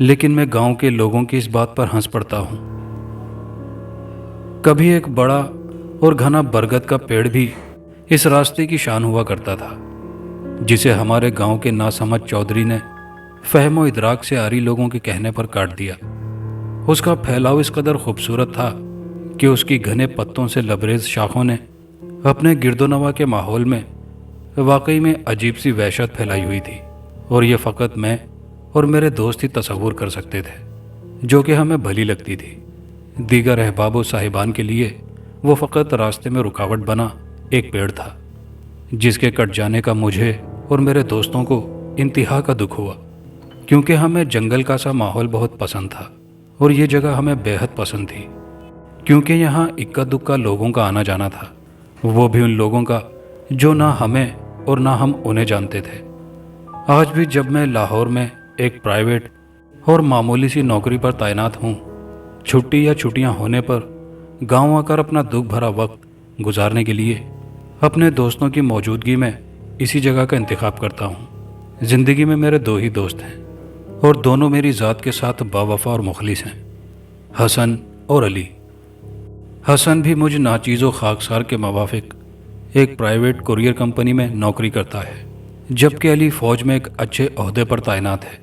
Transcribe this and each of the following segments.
لیکن میں گاؤں کے لوگوں کی اس بات پر ہنس پڑتا ہوں۔ کبھی ایک بڑا اور گھنا برگد کا پیڑ بھی اس راستے کی شان ہوا کرتا تھا، جسے ہمارے گاؤں کے ناسمجھ چودھری نے فہم و ادراک سے آری لوگوں کے کہنے پر کاٹ دیا۔ اس کا پھیلاؤ اس قدر خوبصورت تھا کہ اس کی گھنے پتوں سے لبریز شاخوں نے اپنے گرد و نواح کے ماحول میں واقعی میں عجیب سی وحشت پھیلائی ہوئی تھی، اور یہ فقط میں اور میرے دوست ہی تصور کر سکتے تھے، جو کہ ہمیں بھلی لگتی تھی۔ دیگر احباب و صاحبان کے لیے وہ فقط راستے میں رکاوٹ بنا ایک پیڑ تھا، جس کے کٹ جانے کا مجھے اور میرے دوستوں کو انتہا کا دکھ ہوا، کیونکہ ہمیں جنگل کا سا ماحول بہت پسند تھا اور یہ جگہ ہمیں بے حد پسند تھی، کیونکہ یہاں اکا دکا لوگوں کا آنا جانا تھا، وہ بھی ان لوگوں کا جو نہ ہمیں اور نہ ہم انہیں جانتے تھے۔ آج بھی جب میں لاہور میں ایک پرائیویٹ اور معمولی سی نوکری پر تعینات ہوں، چھٹی یا چھٹیاں ہونے پر گاؤں آ کر اپنا دکھ بھرا وقت گزارنے کے لیے اپنے دوستوں کی موجودگی میں اسی جگہ کا انتخاب کرتا ہوں۔ زندگی میں میرے دو ہی دوست ہیں، اور دونوں میری ذات کے ساتھ باوفا اور مخلص ہیں، حسن اور علی۔ حسن بھی مجھ ناچیز و خاکسار کے موافق ایک پرائیویٹ کوریئر کمپنی میں نوکری کرتا ہے، جبکہ علی فوج میں ایک اچھے عہدے پر تعینات ہے۔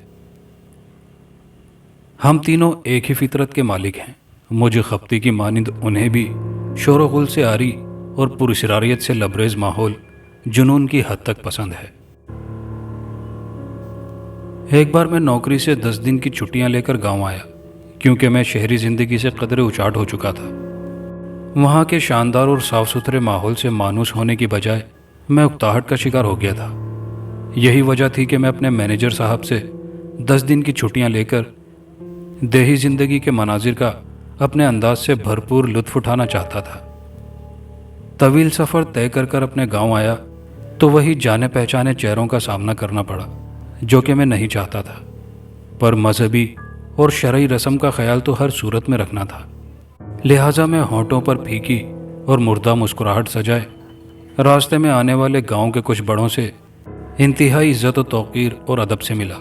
ہم تینوں ایک ہی فطرت کے مالک ہیں۔ مجھے خپتی کی مانند انہیں بھی شور و غل سے آری اور پراسراریت سے لبریز ماحول جنون کی حد تک پسند ہے۔ ایک بار میں نوکری سے 10 دن کی چھٹیاں لے کر گاؤں آیا، کیونکہ میں شہری زندگی سے قدرے اچاٹ ہو چکا تھا۔ وہاں کے شاندار اور صاف ستھرے ماحول سے مانوس ہونے کی بجائے میں اکتاہٹ کا شکار ہو گیا تھا۔ یہی وجہ تھی کہ میں اپنے مینیجر صاحب سے 10 دن کی چھٹیاں لے کر دیہی زندگی کے مناظر کا اپنے انداز سے بھرپور لطف اٹھانا چاہتا تھا۔ طویل سفر طے کر کر اپنے گاؤں آیا تو وہی جانے پہچانے چہروں کا سامنا کرنا پڑا، جو کہ میں نہیں چاہتا تھا، پر مذہبی اور شرعی رسم کا خیال تو ہر صورت میں رکھنا تھا، لہٰذا میں ہونٹوں پر پھیکی اور مردہ مسکراہٹ سجائے راستے میں آنے والے گاؤں کے کچھ بڑوں سے انتہائی عزت و توقیر اور ادب سے ملا۔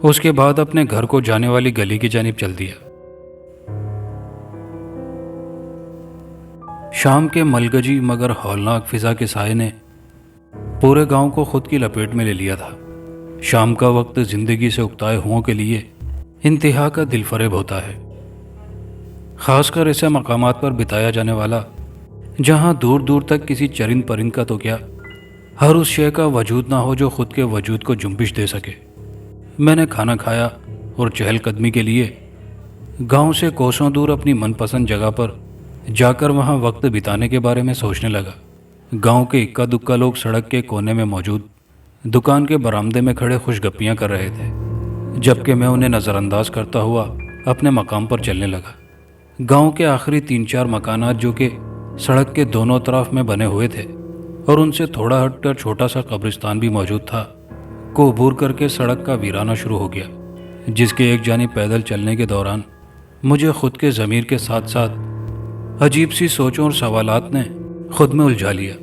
اس کے بعد اپنے گھر کو جانے والی گلی کی جانب چل دیا۔ شام کے ملگجی مگر ہولناک فضا کے سائے نے پورے گاؤں کو خود کی لپیٹ میں لے لیا تھا۔ شام کا وقت زندگی سے اکتائے ہوں کے لیے انتہا کا دل فریب ہوتا ہے، خاص کر ایسے مقامات پر بتایا جانے والا جہاں دور دور تک کسی چرند پرند کا تو کیا، ہر اس شے کا وجود نہ ہو جو خود کے وجود کو جنبش دے سکے۔ میں نے کھانا کھایا اور چہل قدمی کے لیے گاؤں سے کوسوں دور اپنی من پسند جگہ پر جا کر وہاں وقت بتانے کے بارے میں سوچنے لگا۔ گاؤں کے اکا دکا لوگ سڑک کے کونے میں موجود دکان کے برآمدے میں کھڑے خوش گپیاں کر رہے تھے، جبکہ میں انہیں نظر انداز کرتا ہوا اپنے مقام پر چلنے لگا۔ گاؤں کے آخری 3-4 مکانات جو کہ سڑک کے دونوں طرف میں بنے ہوئے تھے اور ان سے تھوڑا ہٹ کر چھوٹا سا قبرستان بھی موجود تھا، کو عبور کر کے سڑک کا ویرانہ شروع ہو گیا، جس کے ایک جانب پیدل چلنے کے دوران مجھے خود کے ضمیر کے ساتھ ساتھ عجیب سی سوچوں اور سوالات نے خود میں الجھا لیا۔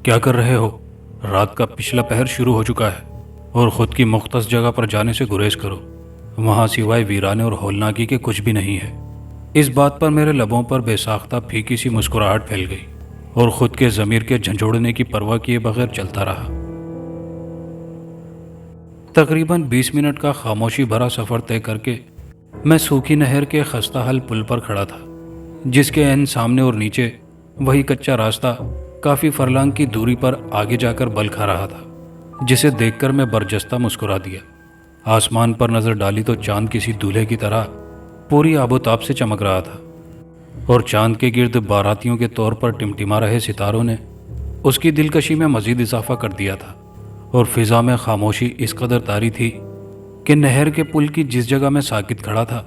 کیا کر رہے ہو؟ رات کا پچھلا پہر شروع ہو چکا ہے اور خود کی مختص جگہ پر جانے سے گریز کرو، وہاں سوائے ویرانے اور ہولناکی کے کچھ بھی نہیں ہے۔ اس بات پر میرے لبوں پر بے ساختہ پھیکی سی مسکراہٹ پھیل گئی اور خود کے ضمیر کے جھنجھوڑنے کی پرواہ کیے بغیر چلتا رہا۔ تقریباً 20 منٹ کا خاموشی بھرا سفر طے کر کے میں سوکھی نہر کے خستہ حل پل پر کھڑا تھا، جس کے عین سامنے اور نیچے وہی کچا راستہ کافی فرلانگ کی دوری پر آگے جا کر بل کھا رہا تھا، جسے دیکھ کر میں برجستہ مسکرا دیا۔ آسمان پر نظر ڈالی تو چاند کسی دولہے کی طرح پوری آب و تاب سے چمک رہا تھا، اور چاند کے گرد باراتیوں کے طور پر ٹمٹما رہے ستاروں نے اس کی دلکشی میں مزید اضافہ کر دیا تھا، اور فضا میں خاموشی اس قدر طاری تھی کہ نہر کے پل کی جس جگہ میں ساکت کھڑا تھا،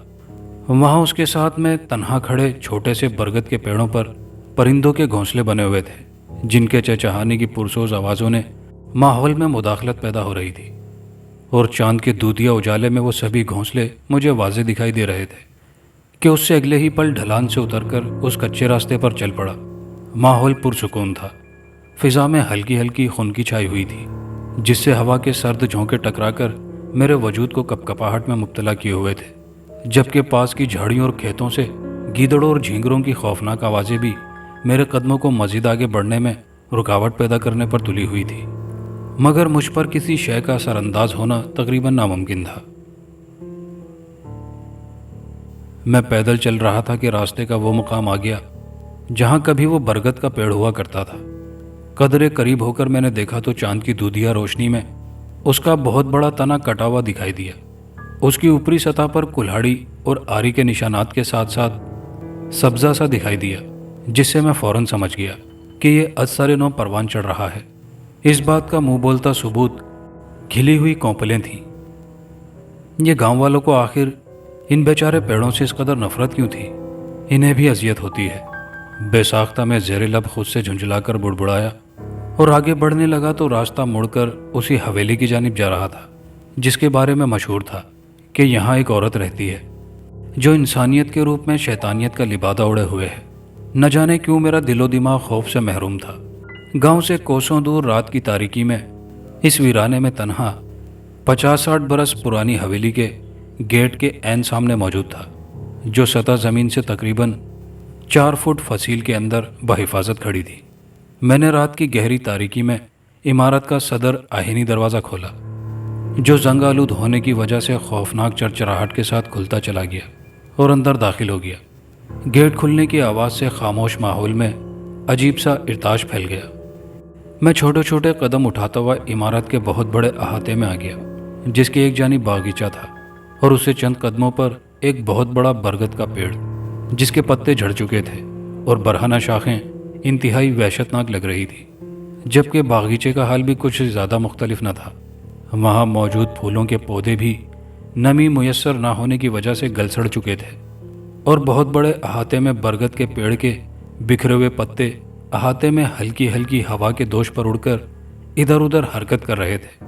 وہاں اس کے ساتھ میں تنہا کھڑے چھوٹے سے برگد کے پیڑوں پر پرندوں کے گھونسلے بنے ہوئے تھے، جن کے چہچہانے کی پرسوز آوازوں نے ماحول میں مداخلت پیدا ہو رہی تھی، اور چاند کے دودھیا اجالے میں وہ سبھی گھونسلے مجھے واضح دکھائی دے رہے تھے کہ اس سے اگلے ہی پل ڈھلان سے اتر کر اس کچے راستے پر چل پڑا۔ ماحول پرسکون تھا، فضا میں ہلکی ہلکی خنکی چھائی ہوئی تھی، جس سے ہوا کے سرد جھونکے ٹکرا کر میرے وجود کو کپکپاہٹ میں مبتلا کیے ہوئے تھے، جبکہ پاس کی جھاڑیوں اور کھیتوں سے گیدڑوں اور جھینگروں کی خوفناک آوازیں بھی میرے قدموں کو مزید آگے بڑھنے میں رکاوٹ پیدا کرنے پر تلی ہوئی تھی، مگر مجھ پر کسی شے کا اثر انداز ہونا تقریباً ناممکن تھا۔ میں پیدل چل رہا تھا کہ راستے کا وہ مقام آ گیا جہاں کبھی وہ برگد کا پیڑ ہوا کرتا تھا۔ قدرے قریب ہو کر میں نے دیکھا تو چاند کی دودھیا روشنی میں اس کا بہت بڑا تنا کٹا ہوا دکھائی دیا۔ اس کی اوپری سطح پر کلہاڑی اور آری کے نشانات کے ساتھ ساتھ سبزہ سا دکھائی دیا، جس سے میں فوراً سمجھ گیا کہ یہ ازسر نو پروان چڑھ رہا ہے۔ اس بات کا منہ بولتا ثبوت کھلی ہوئی کونپلیں تھیں۔ یہ گاؤں والوں کو آخر ان بیچارے پیڑوں سے اس قدر نفرت کیوں تھی؟ انہیں بھی اذیت ہوتی ہے۔ بے ساختہ میں زیر لب خود سے جھنجھلا کر بڑبڑایا اور آگے بڑھنے لگا تو راستہ مڑ کر اسی حویلی کی جانب جا رہا تھا جس کے بارے میں مشہور تھا کہ یہاں ایک عورت رہتی ہے جو انسانیت کے روپ میں شیطانیت کا لبادہ اوڑے ہوئے ہے۔ نہ جانے کیوں میرا دل و دماغ خوف سے محروم تھا۔ گاؤں سے کوسوں دور رات کی تاریکی میں اس ویرانے میں تنہا 50-60 برس پرانی حویلی کے گیٹ کے عین سامنے موجود تھا، جو سطح زمین سے تقریباً 4 فٹ فصیل کے اندر بحفاظت کھڑی تھی۔ میں نے رات کی گہری تاریکی میں عمارت کا صدر آہنی دروازہ کھولا، جو زنگ آلود ہونے کی وجہ سے خوفناک چرچراہٹ کے ساتھ کھلتا چلا گیا اور اندر داخل ہو گیا۔ گیٹ کھلنے کی آواز سے خاموش ماحول میں عجیب سا ارتعاش پھیل گیا۔ میں چھوٹے چھوٹے قدم اٹھاتا ہوا عمارت کے بہت بڑے احاطے میں آ گیا، جس کے ایک جانب باغیچہ تھا اور اس سے چند قدموں پر ایک بہت بڑا برگد کا پیڑ، جس کے پتے جھڑ چکے تھے اور برہنہ شاخیں انتہائی وحشتناک لگ رہی تھی، جبکہ باغیچے کا حال بھی کچھ زیادہ مختلف نہ تھا۔ وہاں موجود پھولوں کے پودے بھی نمی میسر نہ ہونے کی وجہ سے گل سڑ چکے تھے اور بہت بڑے احاطے میں برگد کے پیڑ کے بکھرے ہوئے پتے احاطے میں ہلکی ہلکی ہوا کے دوش پر اڑ کر ادھر ادھر حرکت کر رہے تھے۔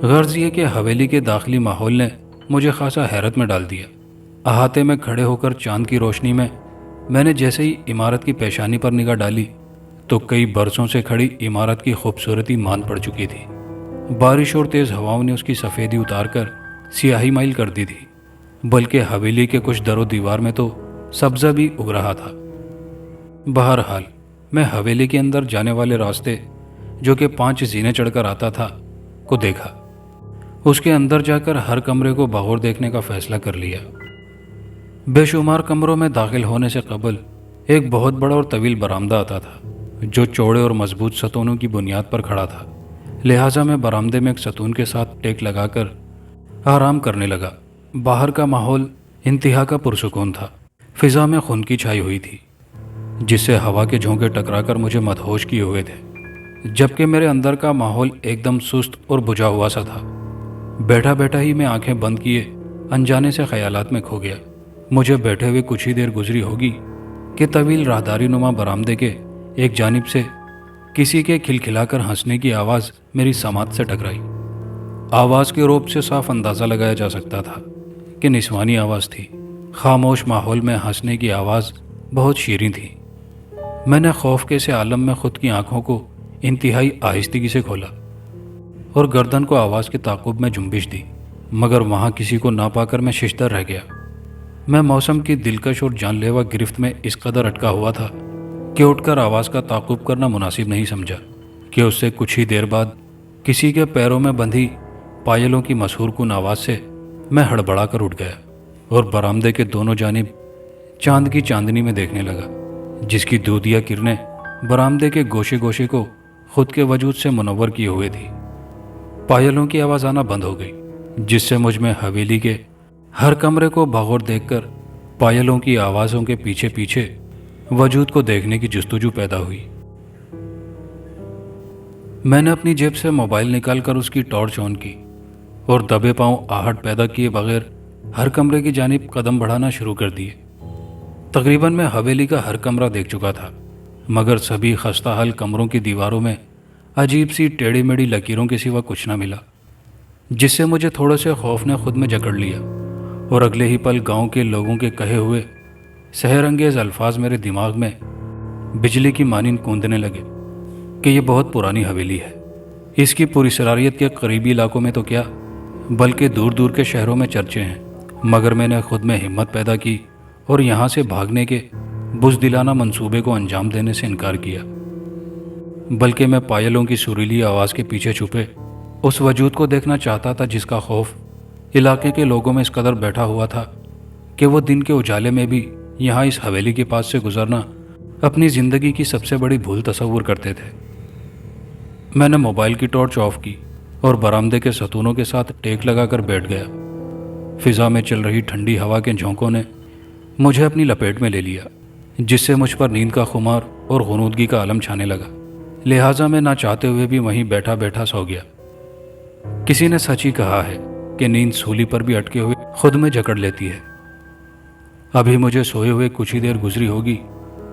غرض یہ کہ حویلی کے داخلی ماحول نے مجھے خاصا حیرت میں ڈال دیا۔ احاطے میں کھڑے ہو کر چاند کی روشنی میں نے جیسے ہی عمارت کی پیشانی پر نگاہ ڈالی تو کئی برسوں سے کھڑی عمارت کی خوبصورتی مان پڑ چکی تھی۔ بارش اور تیز ہواؤں نے اس کی سفیدی اتار کر سیاہی مائل کر دی تھی، بلکہ حویلی کے کچھ در و دیوار میں تو سبزہ بھی اگ رہا تھا۔ بہرحال میں حویلی کے اندر جانے والے راستے، جو کہ 5 زینے چڑھ کر آتا تھا، کو دیکھا۔ اس کے اندر جا کر ہر کمرے کو بغور دیکھنے کا فیصلہ کر لیا۔ بے شمار کمروں میں داخل ہونے سے قبل ایک بہت بڑا اور طویل برآمدہ آتا تھا، جو چوڑے اور مضبوط ستونوں کی بنیاد پر کھڑا تھا، لہٰذا میں برآمدے میں ایک ستون کے ساتھ ٹیک لگا کر آرام کرنے لگا۔ باہر کا ماحول انتہا کا پرسکون تھا۔ فضا میں خنکی چھائی ہوئی تھی، جس سے ہوا کے جھونکے ٹکرا کر مجھے مدہوش کیے ہوئے تھے، جبکہ میرے اندر کا ماحول ایک دم سست اور بجھا ہوا سا تھا۔ بیٹھا بیٹھا ہی میں آنکھیں بند کیے انجانے سے خیالات میں کھو گیا۔ مجھے بیٹھے ہوئے کچھ ہی دیر گزری ہوگی کہ طویل راہداری نما برآمدے کے ایک جانب سے کسی کے کھلکھلا کر ہنسنے کی آواز میری سماعت سے ٹکرائی۔ آواز کے روپ سے صاف اندازہ لگایا جا سکتا تھا کہ نسوانی آواز تھی۔ خاموش ماحول میں ہنسنے کی آواز بہت شیریں تھی۔ میں نے خوف کے سے عالم میں خود کی آنکھوں کو انتہائی آہستگی سے کھولا اور گردن کو آواز کے تعاقب میں جنبش دی، مگر وہاں کسی کو نہ پا کر میں ششدر رہ گیا۔ میں موسم کی دلکش اور جان لیوا گرفت میں اس قدر اٹکا ہوا تھا کہ اٹھ کر آواز کا تعاقب کرنا مناسب نہیں سمجھا کہ اس سے کچھ ہی دیر بعد کسی کے پیروں میں بندھی پائلوں کی مسحور کن آواز سے میں ہڑبڑا کر اٹھ گیا اور برآمدے کے دونوں جانب چاند کی چاندنی میں دیکھنے لگا، جس کی دودھیا کرنیں برآمدے کے گوشے گوشے کو خود کے وجود سے منور کیے ہوئے تھی۔ پائلوں کی آواز آنا بند ہو گئی، جس سے مجھ میں حویلی کے ہر کمرے کو بغور دیکھ کر پائلوں کی آوازوں کے پیچھے پیچھے وجود کو دیکھنے کی جستجو پیدا ہوئی۔ میں نے اپنی جیب سے موبائل نکال کر اس کی ٹارچ آن کی اور دبے پاؤں آہٹ پیدا کیے بغیر ہر کمرے کی جانب قدم بڑھانا شروع کر دیے۔ تقریباً میں حویلی کا ہر کمرہ دیکھ چکا تھا، مگر سبھی خستہ حال کمروں کی دیواروں میں عجیب سی ٹیڑھی میڑھی لکیروں کے سوا کچھ نہ ملا، جس سے مجھے تھوڑے سے خوف نے خود میں جکڑ لیا اور اگلے ہی پل گاؤں کے لوگوں کے کہے ہوئے سحر انگیز الفاظ میرے دماغ میں بجلی کی مانند کوندنے لگے کہ یہ بہت پرانی حویلی ہے، اس کی پراسراریت کے قریبی علاقوں میں تو کیا بلکہ دور دور کے شہروں میں چرچے ہیں، مگر میں نے خود میں ہمت پیدا کی اور یہاں سے بھاگنے کے بزدلانہ منصوبے کو انجام دینے سے انکار کیا، بلکہ میں پائلوں کی سریلی آواز کے پیچھے چھپے اس وجود کو دیکھنا چاہتا تھا جس کا خوف علاقے کے لوگوں میں اس قدر بیٹھا ہوا تھا کہ وہ دن کے اجالے میں بھی یہاں اس حویلی کے پاس سے گزرنا اپنی زندگی کی سب سے بڑی بھول تصور کرتے تھے۔ میں نے موبائل کی ٹارچ آف کی اور برآمدے کے ستونوں کے ساتھ ٹیک لگا کر بیٹھ گیا۔ فضا میں چل رہی ٹھنڈی ہوا کے جھونکوں نے مجھے اپنی لپیٹ میں لے لیا، جس سے مجھ پر نیند کا خمار اور غنودگی کا عالم چھانے لگا، لہٰذا میں نہ چاہتے ہوئے بھی وہیں بیٹھا بیٹھا سو گیا۔ کسی نے سچ ہی کہا ہے کہ نیند سولی پر بھی اٹکے ہوئے خود میں جکڑ لیتی ہے۔ ابھی مجھے سوئے ہوئے کچھ ہی دیر گزری ہوگی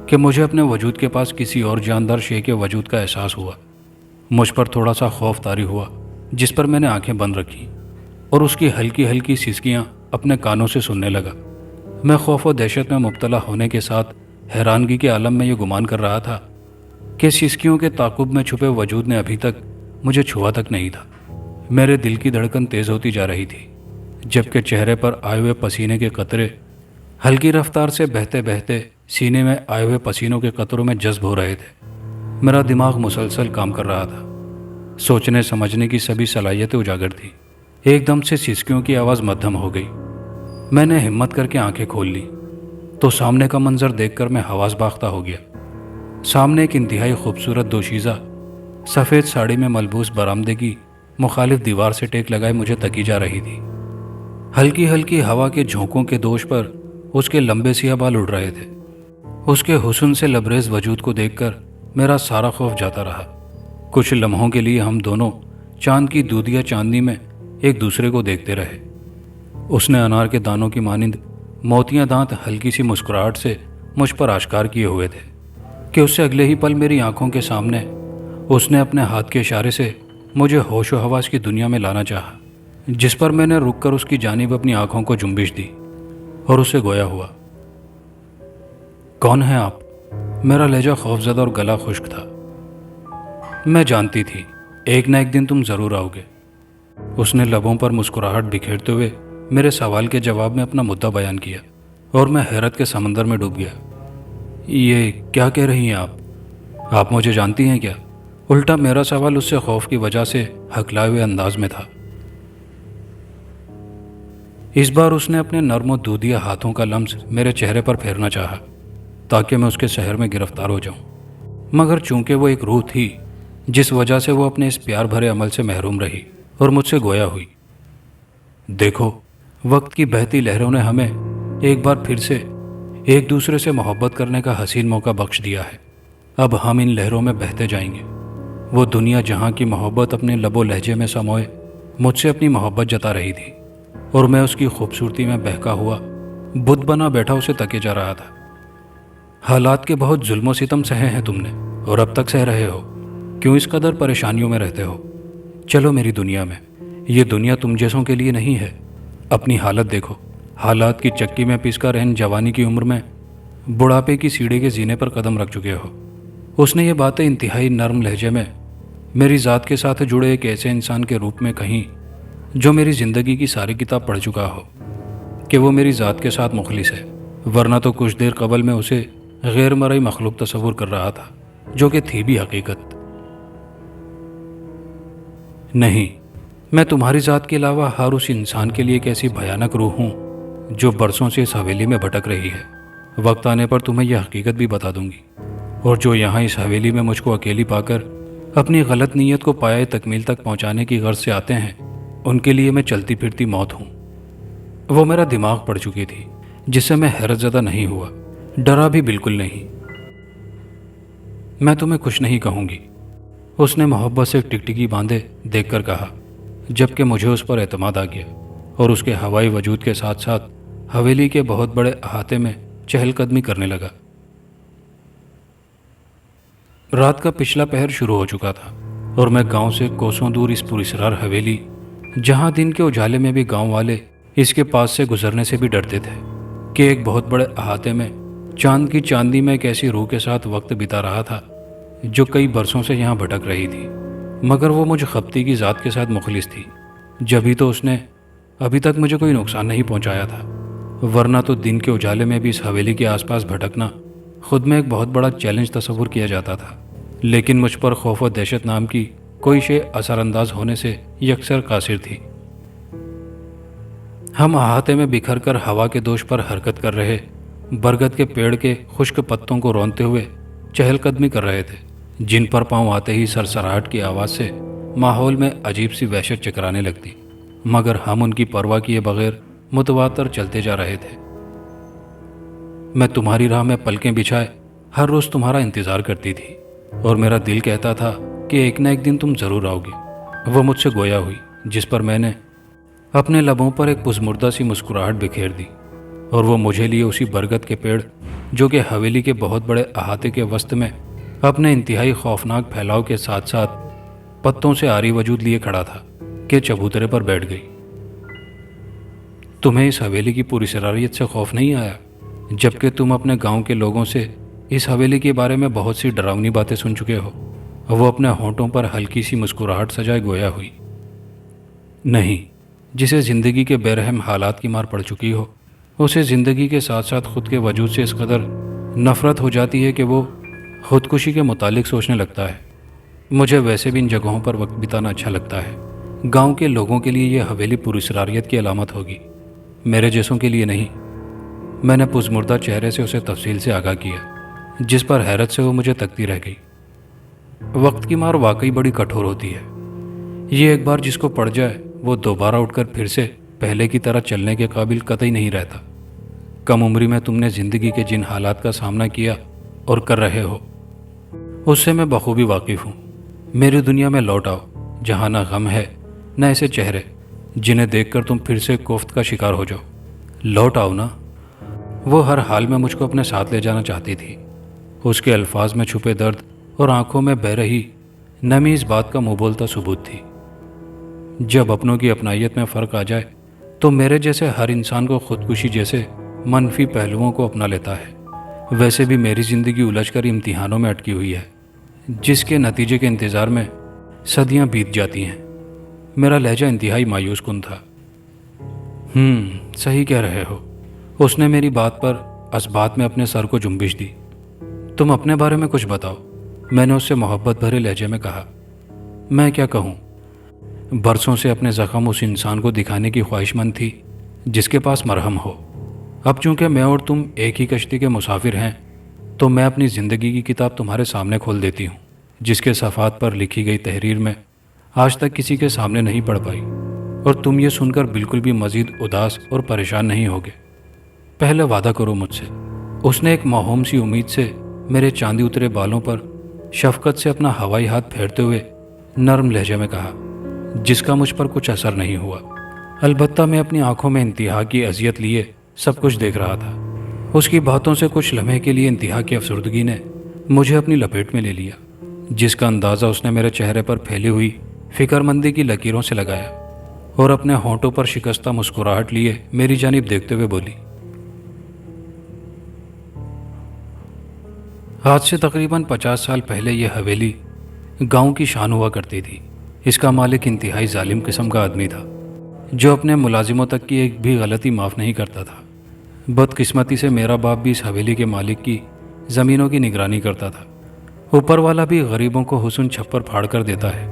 کہ مجھے اپنے وجود کے پاس کسی اور جاندار شے کے وجود کا احساس ہوا۔ مجھ پر تھوڑا سا خوف طاری ہوا، جس پر میں نے آنکھیں بند رکھی اور اس کی ہلکی ہلکی سسکیاں اپنے کانوں سے سننے لگا۔ میں خوف و دہشت میں مبتلا ہونے کے ساتھ حیرانگی کے عالم میں یہ گمان کر رہا تھا کہ سسکیوں کے تعاقب میں چھپے وجود نے ابھی تک مجھے چھوا تک نہیں تھا۔ میرے دل کی دھڑکن تیز ہوتی جا رہی تھی، جبکہ چہرے پر آئے ہوئے پسینے کے قطرے ہلکی رفتار سے بہتے بہتے سینے میں آئے ہوئے پسینوں کے قطروں میں جذب ہو رہے تھے۔ میرا دماغ مسلسل کام کر رہا تھا، سوچنے سمجھنے کی سبھی صلاحیتیں اجاگر تھی۔ ایک دم سے سسکیوں کی آواز مدھم ہو گئی۔ میں نے ہمت کر کے آنکھیں کھول لی تو سامنے کا منظر دیکھ کر میں حواس باختہ ہو گیا۔ سامنے ایک انتہائی خوبصورت دوشیزہ سفید ساڑی میں ملبوس برآمدے کی مخالف دیوار سے ٹیک لگائے مجھے تکی جا رہی تھی۔ ہلکی ہلکی ہوا کے جھونکوں کے دوش پر اس کے لمبے سیاہ بال اڑ رہے تھے۔ اس کے حسن سے لبریز وجود کو دیکھ کر میرا سارا خوف جاتا رہا۔ کچھ لمحوں کے لیے ہم دونوں چاند کی دودھیا چاندنی میں ایک دوسرے کو دیکھتے رہے۔ اس نے انار کے دانوں کی مانند موتیاں دانت ہلکی سی مسکراہٹ سے مجھ پر آشکار کیے ہوئے تھے کہ اس سے اگلے ہی پل میری آنکھوں کے سامنے اس نے اپنے ہاتھ کے اشارے سے مجھے ہوش و حواس کی دنیا میں لانا چاہا، جس پر میں نے رک کر اس کی جانب اپنی آنکھوں کو جنبش دی اور اسے گویا ہوا۔ کون ہیں آپ؟ میرا لہجہ خوفزدہ اور گلا خشک تھا۔ میں جانتی تھی ایک نہ ایک دن تم ضرور آؤ گے۔ اس نے لبوں پر مسکراہٹ بکھیرتے ہوئے میرے سوال کے جواب میں اپنا مدعا بیان کیا اور میں حیرت کے سمندر میں ڈوب گیا۔ یہ کیا کہہ رہی ہیں آپ مجھے جانتی ہیں کیا؟ الٹا میرا سوال اس سے خوف کی وجہ سے ہکلائے ہوئے انداز میں تھا۔ اس بار اس نے اپنے نرم و دودھیا ہاتھوں کا لمس میرے چہرے پر پھیرنا چاہا تاکہ میں اس کے سحر میں گرفتار ہو جاؤں، مگر چونکہ وہ ایک روح تھی جس وجہ سے وہ اپنے اس پیار بھرے عمل سے محروم رہی اور مجھ سے گویا ہوئی۔ دیکھو، وقت کی بہتی لہروں نے ہمیں ایک بار پھر سے ایک دوسرے سے محبت کرنے کا حسین موقع بخش دیا ہے۔ اب ہم ان لہروں میں بہتے جائیں گے۔ وہ دنیا جہاں کی محبت اپنے لب و لہجے میں سموئے مجھ سے اپنی محبت جتا رہی تھی، اور میں اس کی خوبصورتی میں بہکا ہوا بت بنا بیٹھا اسے تکے جا رہا تھا۔ حالات کے بہت ظلم و ستم سہے ہیں تم نے، اور اب تک سہ رہے ہو۔ کیوں اس قدر پریشانیوں میں رہتے ہو؟ چلو میری دنیا میں۔ یہ دنیا تم جیسوں کے لیے نہیں ہے۔ اپنی حالت دیکھو، حالات کی چکی میں پس کر رہن جوانی کی عمر میں بڑھاپے کی سیڑھی کے زینے پر قدم رکھ چکے ہو۔ اس نے یہ باتیں انتہائی نرم لہجے میں میری ذات کے ساتھ جڑے ایک ایسے انسان کے روپ میں کہیں جو میری زندگی کی ساری کتاب پڑھ چکا ہو کہ وہ میری ذات کے ساتھ مخلص ہے، ورنہ تو کچھ دیر قبل میں اسے غیر مرئی مخلوق تصور کر رہا تھا، جو کہ تھی بھی حقیقت۔ نہیں، میں تمہاری ذات کے علاوہ ہر اس انسان کے لیے ایک ایسی بھیانک روح ہوں جو برسوں سے اس حویلی میں بھٹک رہی ہے۔ وقت آنے پر تمہیں یہ حقیقت بھی بتا دوں گی، اور جو یہاں اس حویلی میں مجھ کو اکیلی پا کر اپنی غلط نیت کو پایہ تکمیل تک پہنچانے کی غرض سے آتے ہیں، ان کے لیے میں چلتی پھرتی موت ہوں۔ وہ میرا دماغ پڑ چکی تھی، جس سے میں حیرت زدہ نہیں ہوا، ڈرا بھی بالکل نہیں۔ میں تمہیں کچھ نہیں کہوں گی، اس نے محبت سے ٹکٹکی باندھے دیکھ کر کہا، جبکہ مجھے اس پر اعتماد آ گیا اور اس کے ہوائی وجود کے ساتھ ساتھ حویلی کے بہت بڑے احاطے میں چہل قدمی کرنے لگا۔ رات کا پچھلا پہر شروع ہو چکا تھا اور میں گاؤں سے کوسوں دور اس پراسرار حویلی، جہاں دن کے اجالے میں بھی گاؤں والے اس کے پاس سے گزرنے سے بھی ڈرتے تھے، کہ ایک بہت بڑے احاطے میں چاند کی چاندنی میں ایک ایسی روح کے ساتھ وقت بتا رہا تھا جو کئی برسوں سے یہاں بھٹک رہی تھی مگر وہ مجھ خپتی کی ذات کے ساتھ مخلص تھی، جبھی تو اس نے ابھی تک مجھے کوئی نقصان نہیں پہنچایا تھا، ورنہ تو دن کے اجالے میں بھی اس حویلی کے آس پاس بھٹکنا خود میں ایک بہت بڑا چیلنج تصور کیا جاتا تھا۔ لیکن مجھ پر خوف و دہشت نام کی کوئی شے اثر انداز ہونے سے یکسر قاصر تھی۔ ہم احاطے میں بکھر کر ہوا کے دوش پر حرکت کر رہے برگد کے پیڑ کے خشک پتوں کو رونتے ہوئے چہل قدمی کر رہے تھے، جن پر پاؤں آتے ہی سرسراہٹ کی آواز سے ماحول میں عجیب سی وحشت چکرانے لگتی، مگر ہم ان کی پرواہ کیے بغیر متواتر چلتے جا رہے تھے۔ میں تمہاری راہ میں پلکیں بچھائے ہر روز تمہارا انتظار کرتی تھی، اور میرا دل کہتا تھا کہ ایک نہ ایک دن تم ضرور آؤ گی۔ وہ مجھ سے گویا ہوئی، جس پر میں نے اپنے لبوں پر ایک پزمردہ سی مسکراہٹ بکھیر دی، اور وہ مجھے لیے اسی برگد کے پیڑ جو کہ حویلی کے بہت بڑے احاطے کے وسط میں اپنے انتہائی خوفناک پھیلاؤ کے ساتھ ساتھ پتوں سے آری وجود لیے کھڑا تھا، کہ چبوترے پر بیٹھ گئی۔ تمہیں اس حویلی کی پوری سراریت سے خوف نہیں آیا، جبکہ تم اپنے گاؤں کے لوگوں سے اس حویلی کے بارے میں بہت سی ڈراؤنی باتیں سن چکے ہو؟ وہ اپنے ہونٹوں پر ہلکی سی مسکراہٹ سجائے گویا ہوئی۔ نہیں، جسے زندگی کے بے رحم حالات کی مار پڑ چکی ہو، اسے زندگی کے ساتھ ساتھ خود کے وجود سے اس قدر نفرت ہو جاتی ہے کہ وہ خودکشی کے متعلق سوچنے لگتا ہے۔ مجھے ویسے بھی ان جگہوں پر وقت بتانا اچھا لگتا ہے۔ گاؤں کے لوگوں کے لیے یہ حویلی پوری سراریت کی علامت ہوگی، میرے جیسوں کے لیے نہیں۔ میں نے پزمردہ چہرے سے اسے تفصیل سے آگاہ کیا، جس پر حیرت سے وہ مجھے تکتی رہ گئی۔ وقت کی مار واقعی بڑی کٹھور ہوتی ہے۔ یہ ایک بار جس کو پڑ جائے وہ دوبارہ اٹھ کر پھر سے پہلے کی طرح چلنے کے قابل قطعی نہیں رہتا۔ کم عمری میں تم نے زندگی کے جن حالات کا سامنا کیا اور کر رہے ہو، اس سے میں بخوبی واقف ہوں۔ میری دنیا میں لوٹ آؤ، جہاں نہ غم ہے نہ ایسے چہرے جنہیں دیکھ کر تم پھر سے کوفت کا شکار ہو جاؤ۔ لوٹ آؤ نا۔ وہ ہر حال میں مجھ کو اپنے ساتھ لے جانا چاہتی تھی۔ اس کے الفاظ میں چھپے درد اور آنکھوں میں بہہ رہی نمی اس بات کا منہ بولتا ثبوت تھی۔ جب اپنوں کی اپنائیت میں فرق آ جائے تو میرے جیسے ہر انسان کو خودکشی جیسے منفی پہلوؤں کو اپنا لیتا ہے۔ ویسے بھی میری زندگی الجھ کر امتحانوں میں اٹکی ہوئی ہے، جس کے نتیجے کے انتظار میں صدیاں بیت جاتی ہیں۔ میرا لہجہ انتہائی مایوس کن تھا۔ صحیح کہہ رہے ہو۔ اس نے میری بات پر اسبات میں اپنے سر کو جنبش دی۔ تم اپنے بارے میں کچھ بتاؤ، میں نے اس سے محبت بھرے لہجے میں کہا۔ میں کیا کہوں؟ برسوں سے اپنے زخم اس انسان کو دکھانے کی خواہش مند تھی جس کے پاس مرہم ہو۔ اب چونکہ میں اور تم ایک ہی کشتی کے مسافر ہیں، تو میں اپنی زندگی کی کتاب تمہارے سامنے کھول دیتی ہوں، جس کے صفحات پر لکھی گئی تحریر میں آج تک کسی کے سامنے نہیں پڑھ پائی، اور تم یہ سن کر بالکل بھی مزید اداس اور پریشان نہیں ہوگے۔ پہلے وعدہ کرو مجھ سے۔ اس نے ایک موہوم سی امید سے میرے چاندی اترے بالوں پر شفقت سے اپنا ہوائی ہاتھ پھیرتے ہوئے نرم لہجے میں کہا، جس کا مجھ پر کچھ اثر نہیں ہوا۔ البتہ میں اپنی آنکھوں میں انتہا کی اذیت لیے سب کچھ دیکھ رہا تھا۔ اس کی باتوں سے کچھ لمحے کے لیے انتہا کی افسردگی نے مجھے اپنی لپیٹ میں لے لیا، جس کا اندازہ اس نے میرے چہرے پر پھیلی ہوئی فکر مندی کی لکیروں سے لگایا، اور اپنے ہونٹوں پر شکستہ مسکراہٹ لیے میری جانب دیکھتے ہوئے بولی، آج سے تقریباً 50 سال پہلے یہ حویلی گاؤں کی شان ہوا کرتی تھی۔ اس کا مالک انتہائی ظالم قسم کا آدمی تھا، جو اپنے ملازموں تک کی ایک بھی غلطی معاف نہیں کرتا تھا۔ بدقسمتی سے میرا باپ بھی اس حویلی کے مالک کی زمینوں کی نگرانی کرتا تھا۔ اوپر والا بھی غریبوں کو حسن چھپر پھاڑ کر دیتا ہے۔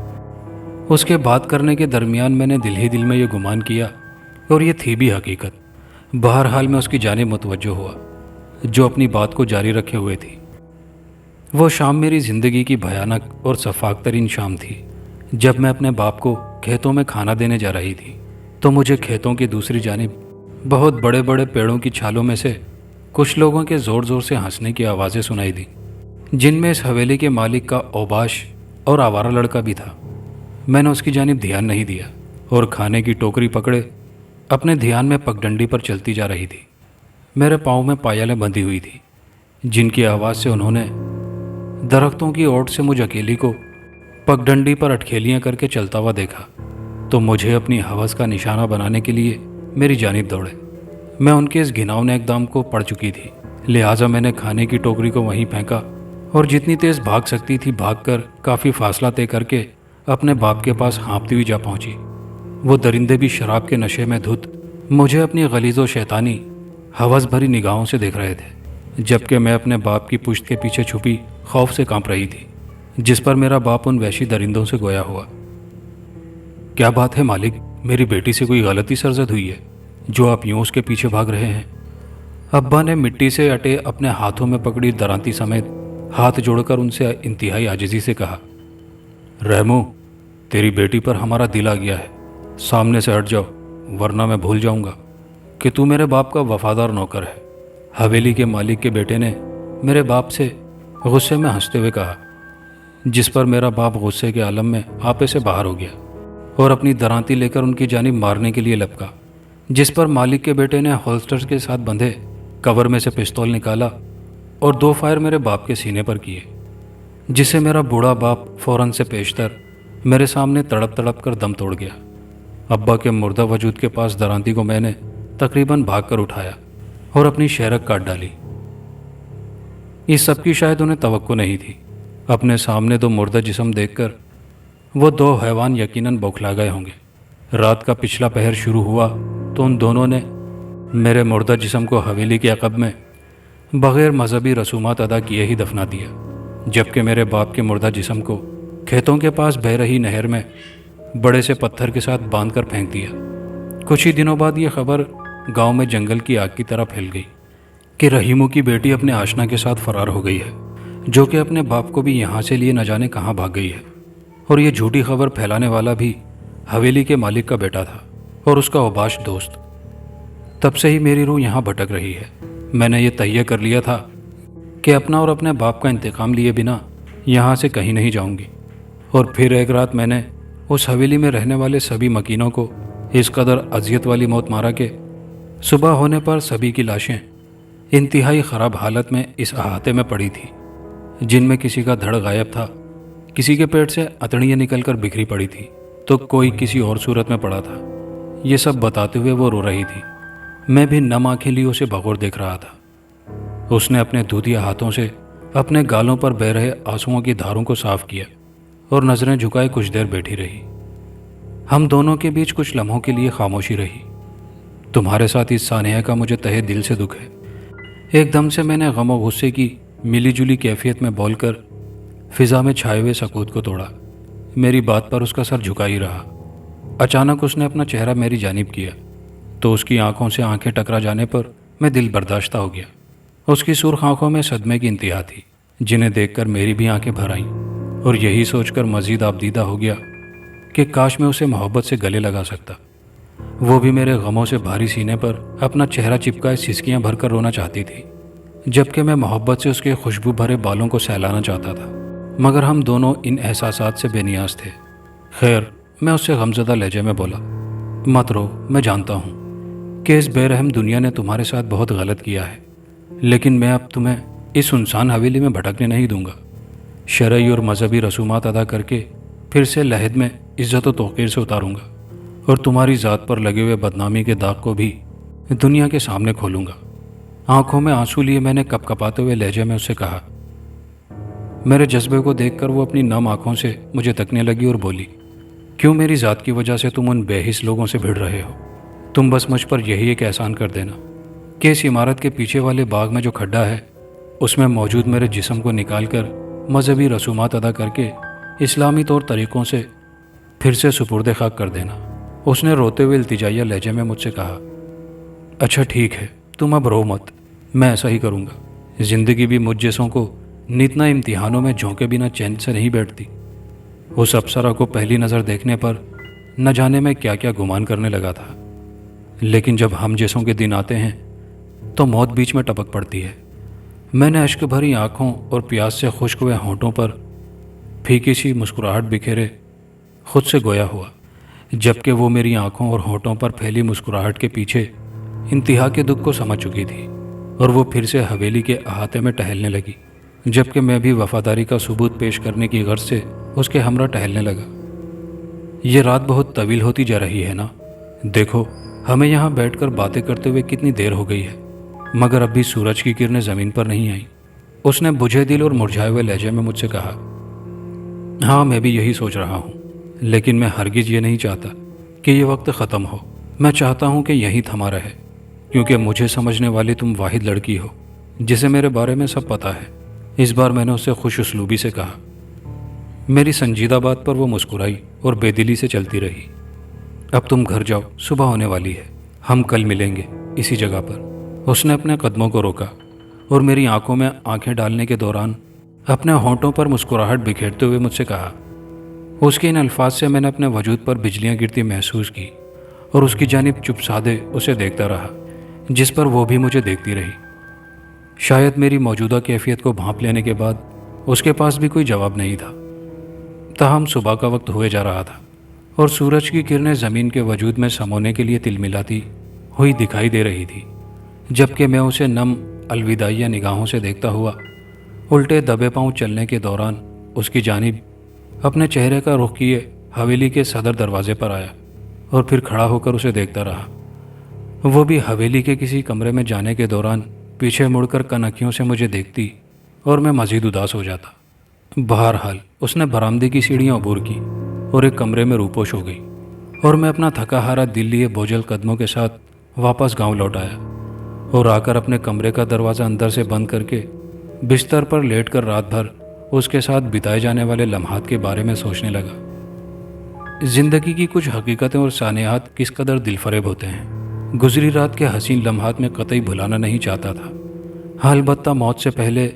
اس کے بات کرنے کے درمیان میں نے دل ہی دل میں یہ گمان کیا، اور یہ تھی بھی حقیقت۔ بہرحال میں اس کی جانب متوجہ ہوا، جو اپنی بات کو جاری رکھے ہوئے تھی۔ وہ شام میری زندگی کی بھیانک اور شفاق ترین شام تھی۔ جب میں اپنے باپ کو کھیتوں میں کھانا دینے جا رہی تھی، تو مجھے کھیتوں کی دوسری جانب بہت بڑے بڑے پیڑوں کی چھالوں میں سے کچھ لوگوں کے زور زور سے ہنسنے کی آوازیں سنائی دی، جن میں اس حویلی کے مالک کا اوباش اور آوارہ لڑکا بھی تھا۔ میں نے اس کی جانب دھیان نہیں دیا، اور کھانے کی ٹوکری پکڑے اپنے دھیان میں پگڈنڈی پر چلتی جا رہی تھی۔ میرے پاؤں میں پایالیں بندھی ہوئی تھی، جن کی آواز سے انہوں نے درختوں کی اوٹ سے مجھ اکیلی کو پگڈنڈی پر اٹکھیلیاں کر کے چلتا ہوا دیکھا، تو مجھے اپنی ہوس کا نشانہ بنانے کے لیے میری جانب دوڑے۔ میں ان کے اس گھناؤنے اقدام کو پڑ چکی تھی، لہٰذا میں نے کھانے کی ٹوکری کو وہیں پھینکا، اور جتنی تیز بھاگ سکتی تھی بھاگ کر کافی فاصلہ طے کر کے اپنے باپ کے پاس ہانپتی ہوئی جا پہنچی۔ وہ درندے بھی شراب کے نشے میں دھت مجھے اپنی غلیظ و شیطانی ہوس بھری نگاہوں سے دیکھ رہے تھے، جبکہ میں اپنے باپ کی پشت کے پیچھے چھپی خوف سے کانپ رہی تھی، جس پر میرا باپ ان وحشی درندوں سے گویا ہوا۔ کیا بات ہے مالک، میری بیٹی سے کوئی غلطی سرزد ہوئی ہے جو آپ یوں اس کے پیچھے بھاگ رہے ہیں؟ ابا نے مٹی سے اٹے اپنے ہاتھوں میں پکڑی درانتی سمیت ہاتھ جوڑ کر ان سے انتہائی عاجزی سے کہا، رحمو، تیری بیٹی پر ہمارا دل آ گیا ہے، سامنے سے ہٹ جاؤ ورنہ میں بھول جاؤں گا کہ تو میرے باپ کا وفادار نوکر ہے۔ حویلی کے مالک کے بیٹے نے میرے باپ سے غصے میں ہنستے ہوئے کہا، جس پر میرا باپ غصے کے عالم میں آپے سے باہر ہو گیا اور اپنی درانتی لے کر ان کی جانب مارنے کے لیے لپکا، جس پر مالک کے بیٹے نے ہولسٹر کے ساتھ بندھے کور میں سے پستول نکالا اور 2 فائر میرے باپ کے سینے پر کیے، جس سے میرا بوڑھا باپ فوراً سے پیشتر میرے سامنے تڑپ تڑپ کر دم توڑ گیا۔ ابا کے مردہ وجود کے پاس درانتی کو میں نے تقریباً بھاگ کر اٹھایا اور اپنی شہرک کاٹ ڈالی۔ اس سب کی شاید انہیں توقع نہیں تھی۔ اپنے سامنے 2 مردہ جسم دیکھ کر وہ 2 حیوان یقیناً بوکھلا گئے ہوں گے۔ رات کا پچھلا پہر شروع ہوا تو ان دونوں نے میرے مردہ جسم کو حویلی کے عقب میں بغیر مذہبی رسومات ادا کیے ہی دفنا دیا، جبکہ میرے باپ کے مردہ جسم کو کھیتوں کے پاس بہہ رہی نہر میں بڑے سے پتھر کے ساتھ باندھ کر پھینک دیا۔ کچھ ہی دنوں بعد یہ خبر گاؤں میں جنگل کی آگ کی طرح پھیل گئی کہ رحیمو کی بیٹی اپنے آشنا کے ساتھ فرار ہو گئی ہے، جو کہ اپنے باپ کو بھی یہاں سے لیے نہ جانے کہاں بھاگ گئی ہے۔ اور یہ جھوٹی خبر پھیلانے والا بھی حویلی کے مالک کا بیٹا تھا اور اس کا اوباش دوست۔ تب سے ہی میری روح یہاں بھٹک رہی ہے۔ میں نے یہ تہیہ کر لیا تھا کہ اپنا اور اپنے باپ کا انتقام لیے بنا یہاں سے کہیں نہیں جاؤں گی۔ اور پھر ایک رات میں نے اس حویلی میں رہنے والے سبھی مکینوں کو اس قدر اذیت والی موت مارا کہ صبح ہونے پر سبھی کی لاشیں انتہائی خراب حالت میں اس احاطے میں پڑی تھی، جن میں کسی کا دھڑ غائب تھا، کسی کے پیٹ سے اتڑیاں نکل کر بکھری پڑی تھی، تو کوئی کسی اور صورت میں پڑا تھا۔ یہ سب بتاتے ہوئے وہ رو رہی تھی۔ میں بھی نم آنکھیں لیے اسے بغور دیکھ رہا تھا۔ اس نے اپنے دودھیا ہاتھوں سے اپنے گالوں پر بہہ رہے آنسوؤں کی دھاروں کو صاف کیا اور نظریں جھکائے کچھ دیر بیٹھی رہی۔ ہم دونوں کے بیچ کچھ لمحوں کے لیے خاموشی رہی۔ تمہارے ساتھ اس سانحہ کا مجھے تہہ دل سے دکھ ہے۔ ایک دم سے میں نے غم و غصے کی ملی جلی کیفیت میں بول کر فضا میں چھائے ہوئے سکوت کو توڑا۔ میری بات پر اس کا سر جھکا ہی رہا۔ اچانک اس نے اپنا چہرہ میری جانب کیا تو اس کی آنکھوں سے آنکھیں ٹکرا جانے پر میں دل برداشتہ ہو گیا۔ اس کی سرخ آنکھوں میں صدمے کی انتہا تھی، جنہیں دیکھ کر میری بھی آنکھیں بھر آئیں، اور یہی سوچ کر مزید آبدیدہ ہو گیا کہ کاش میں اسے محبت سے گلے لگا سکتا۔ وہ بھی میرے غموں سے بھاری سینے پر اپنا چہرہ چپکائے سسکیاں بھر کر رونا چاہتی تھی، جبکہ میں محبت سے اس کے خوشبو بھرے بالوں کو سہلانا چاہتا تھا، مگر ہم دونوں ان احساسات سے بے نیاز تھے۔ خیر، میں اس سے غمزدہ لہجے میں بولا، مت رو، میں جانتا ہوں کہ اس بے رحم دنیا نے تمہارے ساتھ بہت غلط کیا ہے، لیکن میں اب تمہیں اس سنسان حویلی میں بھٹکنے نہیں دوں گا۔ شرعی اور مذہبی رسومات ادا کر کے پھر سے لحد میں عزت و توقیر سے اتاروں گا، اور تمہاری ذات پر لگے ہوئے بدنامی کے داغ کو بھی دنیا کے سامنے کھولوں گا۔ آنکھوں میں آنسو لیے میں نے کپ کپاتے ہوئے لہجے میں اس سے کہا۔ میرے جذبے کو دیکھ کر وہ اپنی نم آنکھوں سے مجھے تکنے لگی اور بولی، کیوں میری ذات کی وجہ سے تم ان بے حس لوگوں سے بھڑ رہے ہو؟ تم بس مجھ پر یہی ایک احسان کر دینا کہ اس عمارت کے پیچھے والے باغ میں جو کھڈا ہے، اس میں موجود میرے جسم کو نکال کر مذہبی رسومات ادا کر کے اسلامی طور طریقوں سے پھر سے سپرد خاک کر دینا۔ اس نے روتے ہوئے التجائیہ لہجے میں مجھ سے کہا، اچھا ٹھیک ہے، تم اب رو مت، میں ایسا ہی کروں گا۔ زندگی بھی مجھ جیسوں کو نتنا امتحانوں میں جھونکے بنا چین سے نہیں بیٹھتی۔ اس افسرہ کو پہلی نظر دیکھنے پر نہ جانے میں کیا کیا گمان کرنے لگا تھا، لیکن جب ہم جیسوں کے دن آتے ہیں تو موت بیچ میں ٹپک پڑتی ہے۔ میں نے اشک بھری آنکھوں اور پیاس سے خشک ہوئے ہونٹوں پر پھیکی سی مسکراہٹ بکھیرے خود سے گویا ہوا، جبکہ وہ میری آنکھوں اور ہونٹوں پر پھیلی مسکراہٹ کے پیچھے انتہا کے دکھ کو سمجھ چکی تھی، اور وہ پھر سے حویلی کے احاطے میں ٹہلنے لگی، جبکہ میں بھی وفاداری کا ثبوت پیش کرنے کی غرض سے اس کے ہمراہ ٹہلنے لگا۔ یہ رات بہت طویل ہوتی جا رہی ہے نا؟ دیکھو، ہمیں یہاں بیٹھ کر باتیں کرتے ہوئے کتنی دیر ہو گئی ہے، مگر اب بھی سورج کی کرنیں زمین پر نہیں آئیں۔ اس نے بجھے دل اور مرجھائے ہوئے لہجے میں مجھ سے کہا، ہاں میں بھی یہی سوچ رہا ہوں، لیکن میں ہرگز یہ نہیں چاہتا کہ یہ وقت ختم ہو۔ میں چاہتا ہوں کہ یہیں تھما رہے، کیونکہ مجھے سمجھنے والی تم واحد لڑکی ہو جسے میرے بارے میں سب پتہ ہے۔ اس بار میں نے اسے خوش اسلوبی سے کہا۔ میری سنجیدہ بات پر وہ مسکرائی اور بے دلی سے چلتی رہی۔ اب تم گھر جاؤ، صبح ہونے والی ہے، ہم کل ملیں گے اسی جگہ پر۔ اس نے اپنے قدموں کو روکا اور میری آنکھوں میں آنکھیں ڈالنے کے دوران اپنے ہونٹوں پر مسکراہٹ بکھیرتے ہوئے مجھ سے کہا۔ اس کے ان الفاظ سے میں نے اپنے وجود پر بجلیاں گرتی محسوس کی اور اس کی جانب چپ سادے اسے دیکھتا رہا، جس پر وہ بھی مجھے دیکھتی رہی۔ شاید میری موجودہ کیفیت کو بھانپ لینے کے بعد اس کے پاس بھی کوئی جواب نہیں تھا۔ تاہم صبح کا وقت ہوئے جا رہا تھا اور سورج کی کرنیں زمین کے وجود میں سمونے کے لیے تلملاتی ہوئی دکھائی دے رہی تھی، جبکہ میں اسے نم الوداعیہ نگاہوں سے دیکھتا ہوا الٹے دبے پاؤں چلنے کے دوران اس کی جانب اپنے چہرے کا رخ کیے حویلی کے صدر دروازے پر آیا اور پھر کھڑا ہو کر اسے دیکھتا رہا۔ وہ بھی حویلی کے کسی کمرے میں جانے کے دوران پیچھے مڑ کر کنکھیوں سے مجھے دیکھتی اور میں مزید اداس ہو جاتا۔ بہرحال اس نے برآمدے کی سیڑھیاں عبور کی اور ایک کمرے میں روپوش ہو گئی، اور میں اپنا تھکا ہارا دل لیے بوجھل قدموں کے ساتھ واپس گاؤں لوٹ آیا اور آ کر اپنے کمرے کا دروازہ اندر سے بند کر کے بستر پر لیٹ کر رات بھر اس کے ساتھ بتائے جانے والے لمحات کے بارے میں سوچنے لگا۔ زندگی کی کچھ حقیقتیں اور سانحات کس قدر دل فریب ہوتے ہیں، گزری رات کے حسین لمحات میں قطعی بھلانا نہیں چاہتا تھا۔ البتہ موت سے پہلے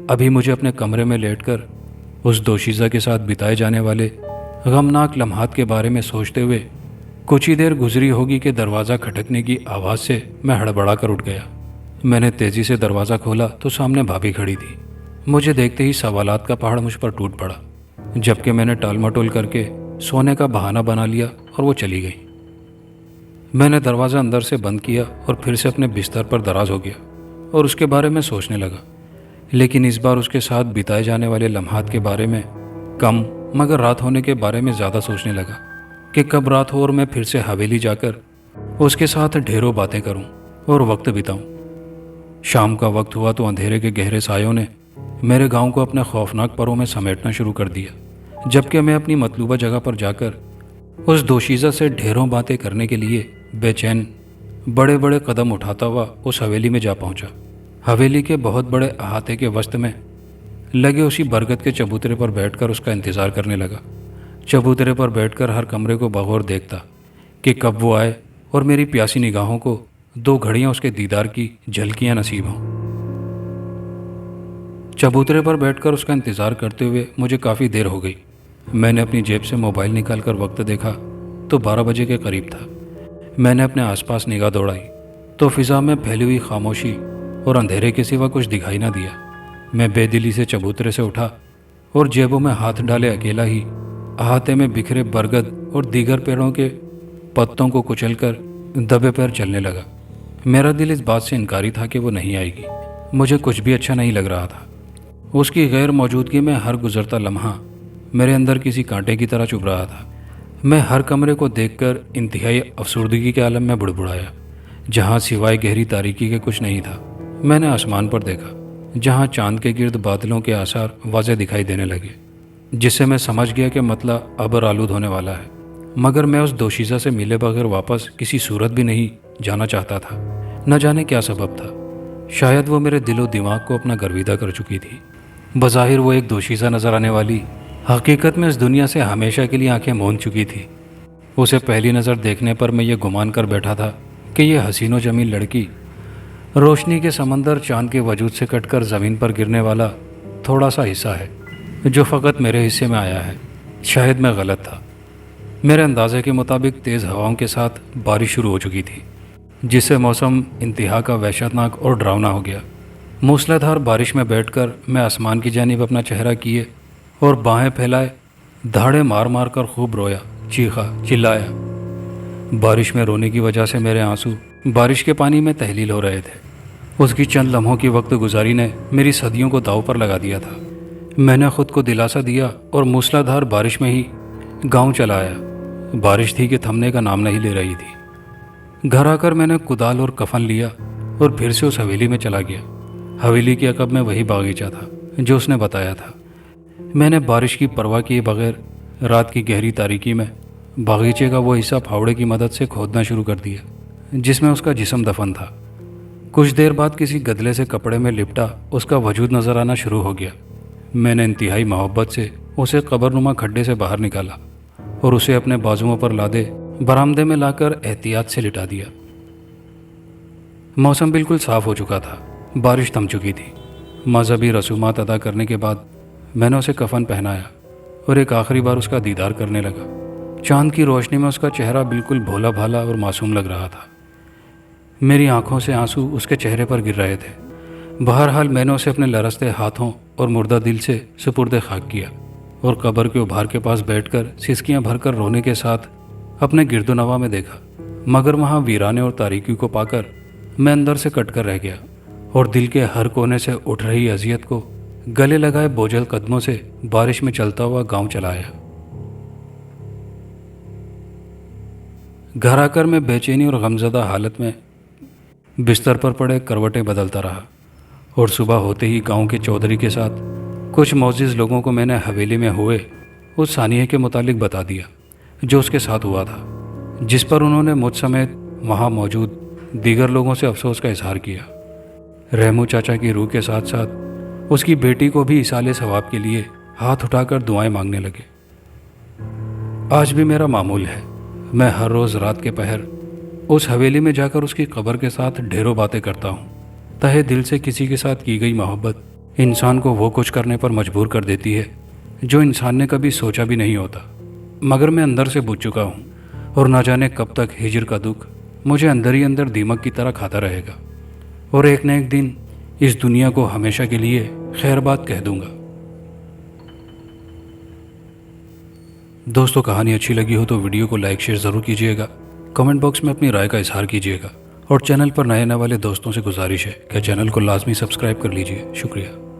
ابھی مجھے اپنے کمرے میں لیٹ کر اس دوشیزہ کے ساتھ بتائے جانے والے غمناک لمحات کے بارے میں سوچتے ہوئے کچھ ہی دیر گزری ہوگی کہ دروازہ کھٹکنے کی آواز سے میں ہڑبڑا کر اٹھ گیا۔ میں نے تیزی سے دروازہ کھولا تو سامنے بھابھی کھڑی تھی۔ مجھے دیکھتے ہی سوالات کا پہاڑ مجھ پر ٹوٹ پڑا، جبکہ میں نے ٹال مٹول کر کے سونے کا بہانہ بنا لیا اور وہ چلی گئی۔ میں نے دروازہ اندر سے بند کیا اور پھر سے اپنے بستر پر دراز ہو گیا اور اس کے بارے میں سوچنے لگا، لیکن اس بار اس کے ساتھ بتائے جانے والے لمحات کے بارے میں کم مگر رات ہونے کے بارے میں زیادہ سوچنے لگا کہ کب رات ہو اور میں پھر سے حویلی جا کر اس کے ساتھ ڈھیروں باتیں کروں اور وقت بتاؤں۔ شام کا وقت ہوا تو اندھیرے کے گہرے سایوں نے میرے گاؤں کو اپنے خوفناک پروں میں سمیٹنا شروع کر دیا، جبکہ میں اپنی مطلوبہ جگہ پر جا کر اس دوشیزہ سے ڈھیروں باتیں کرنے کے لیے بے چین بڑے بڑے قدم اٹھاتا ہوا اس حویلی میں جا پہنچا۔ حویلی کے بہت بڑے احاطے کے وسط میں لگے اسی برگد کے چبوترے پر بیٹھ کر اس کا انتظار کرنے لگا۔ چبوترے پر بیٹھ کر ہر کمرے کو بغور دیکھتا کہ کب وہ آئے اور میری پیاسی نگاہوں کو 2 گھڑیاں اس کے دیدار کی جھلکیاں نصیب ہوں۔ چبوترے پر بیٹھ کر اس کا انتظار کرتے ہوئے مجھے کافی دیر ہو گئی۔ میں نے اپنی جیب سے موبائل نکال کر وقت دیکھا تو 12 بجے کے قریب تھا۔ میں نے اپنے آس پاس نگاہ دوڑائی تو فضا میں پھیلی ہوئی خاموشی اور اندھیرے کے سوا کچھ دکھائی نہ دیا۔ میں بے دلی سے چبوترے سے اٹھا اور جیبوں میں ہاتھ ڈالے اکیلا ہی احاطے میں بکھرے برگد اور دیگر پیڑوں کے پتوں کو کچل کر دبے پیر چلنے لگا۔ میرا دل اس بات سے انکاری تھا کہ وہ نہیں آئے گی۔ مجھے کچھ بھی اچھا نہیں لگ رہا تھا۔ اس کی غیر موجودگی میں ہر گزرتا لمحہ میرے اندر کسی کانٹے کی طرح چبھ رہا تھا۔ میں ہر کمرے کو دیکھ کر انتہائی افسردگی کے عالم میں بڑبڑایا، جہاں سوائے گہری تاریکی کے کچھ نہیں تھا۔ میں نے آسمان پر دیکھا، جہاں چاند کے گرد بادلوں کے آثار واضح دکھائی دینے لگے، جس سے میں سمجھ گیا کہ مطلع ابر آلود ہونے والا ہے۔ مگر میں اس دوشیزہ سے ملے بغیر واپس کسی صورت بھی نہیں جانا چاہتا تھا۔ نہ جانے کیا سبب تھا، شاید وہ میرے دل و دماغ کو اپنا گرویدہ کر چکی تھی۔ بظاہر وہ ایک دوشیزہ نظر آنے والی حقیقت میں اس دنیا سے ہمیشہ کے لیے آنکھیں موند چکی تھی۔ اسے پہلی نظر دیکھنے پر میں یہ گمان کر بیٹھا تھا کہ یہ حسین و جمیل لڑکی روشنی کے سمندر چاند کے وجود سے کٹ کر زمین پر گرنے والا تھوڑا سا حصہ ہے جو فقط میرے حصے میں آیا ہے۔ شاید میں غلط تھا۔ میرے اندازے کے مطابق تیز ہواؤں کے ساتھ بارش شروع ہو چکی تھی، جس سے موسم انتہا کا وحشتناک اور ڈراؤنا ہو گیا۔ موسلا دھار بارش میں بیٹھ کر میں آسمان کی جانب اپنا چہرہ کیے اور باہیں پھیلائے دھاڑے مار مار کر خوب رویا، چیخا، چلایا۔ بارش میں رونے کی وجہ سے میرے آنسو بارش کے پانی میں تحلیل ہو رہے تھے۔ اس کی چند لمحوں کی وقت گزاری نے میری صدیوں کو داؤ پر لگا دیا تھا۔ میں نے خود کو دلاسا دیا اور موسلا دھار بارش میں ہی گاؤں چلا آیا۔ بارش تھی کہ تھمنے کا نام نہیں لے رہی تھی۔ گھر آ کر میں نے کدال اور کفن لیا اور پھر سے اس حویلی میں چلا گیا۔ حویلی کے عقب میں وہی باغیچہ تھا جو اس نے بتایا تھا۔ میں نے بارش کی پرواہ کیے بغیر رات کی گہری تاریکی میں باغیچے کا وہ حصہ پھاوڑے کی مدد سے کھودنا شروع کر دیا جس میں اس کا جسم دفن تھا۔ کچھ دیر بعد کسی گدلے سے کپڑے میں لپٹا اس کا وجود نظر آنا شروع ہو گیا۔ میں نے انتہائی محبت سے اسے قبر نما کھڈے سے باہر نکالا اور اسے اپنے بازوؤں پر لادے برآمدے میں لا کر احتیاط سے لٹا دیا۔ موسم بالکل صاف ہو چکا تھا، بارش تھم چکی تھی۔ مذہبی رسومات ادا کرنے کے بعد میں نے اسے کفن پہنایا اور ایک آخری بار اس کا دیدار کرنے لگا۔ چاند کی روشنی میں اس کا چہرہ بالکل بھولا بھالا اور معصوم لگ رہا تھا۔ میری آنکھوں سے آنسو اس کے چہرے پر گر رہے تھے۔ بہرحال میں نے اسے اپنے لرزتے ہاتھوں اور مردہ دل سے سپرد خاک کیا اور قبر کے ابھار کے پاس بیٹھ کر سسکیاں بھر کر رونے کے ساتھ اپنے گرد و نواح میں دیکھا، مگر وہاں ویرانے اور تاریکی کو پا کر میں اندر سے کٹ کر رہ گیا اور دل کے ہر کونے سے اٹھ رہی اذیت کو گلے لگائے بوجھل قدموں سے بارش میں چلتا ہوا گاؤں چلا آیا۔ گھر آ کر میں بے چینی اور غمزدہ حالت میں بستر پر پڑے کروٹیں بدلتا رہا اور صبح ہوتے ہی گاؤں کے چودھری کے ساتھ کچھ معزز لوگوں کو میں نے حویلی میں ہوئے اس ثانیے کے متعلق بتا دیا جو اس کے ساتھ ہوا تھا، جس پر انہوں نے مجھ سمیت وہاں موجود دیگر لوگوں سے افسوس کا اظہار کیا۔ رحمو چاچا کی روح کے ساتھ ساتھ اس کی بیٹی کو بھی ایصال ثواب کے لیے ہاتھ اٹھا کر دعائیں مانگنے لگے۔ آج بھی میرا معمول ہے، میں ہر روز رات کے پہر اس حویلی میں جا کر اس کی قبر کے ساتھ ڈھیروں باتیں کرتا ہوں۔ تہے دل سے کسی کے ساتھ کی گئی محبت انسان کو وہ کچھ کرنے پر مجبور کر دیتی ہے جو انسان نے کبھی سوچا بھی نہیں ہوتا، مگر میں اندر سے بجھ چکا ہوں اور نہ جانے کب تک ہجر کا دکھ مجھے اندر ہی اندر دیمک کی طرح کھاتا رہے گا اور ایک نہ ایک دن اس دنیا کو ہمیشہ کے لیے خیر بات کہہ دوں گا۔ دوستو، کہانی اچھی لگی ہو تو ویڈیو کو لائک شیئر ضرور کیجیے گا، کمنٹ باکس میں اپنی رائے کا اظہار کیجیے گا اور چینل پر نئے آنے والے دوستوں سے گزارش ہے کہ چینل کو لازمی سبسکرائب کر لیجیے۔ شکریہ۔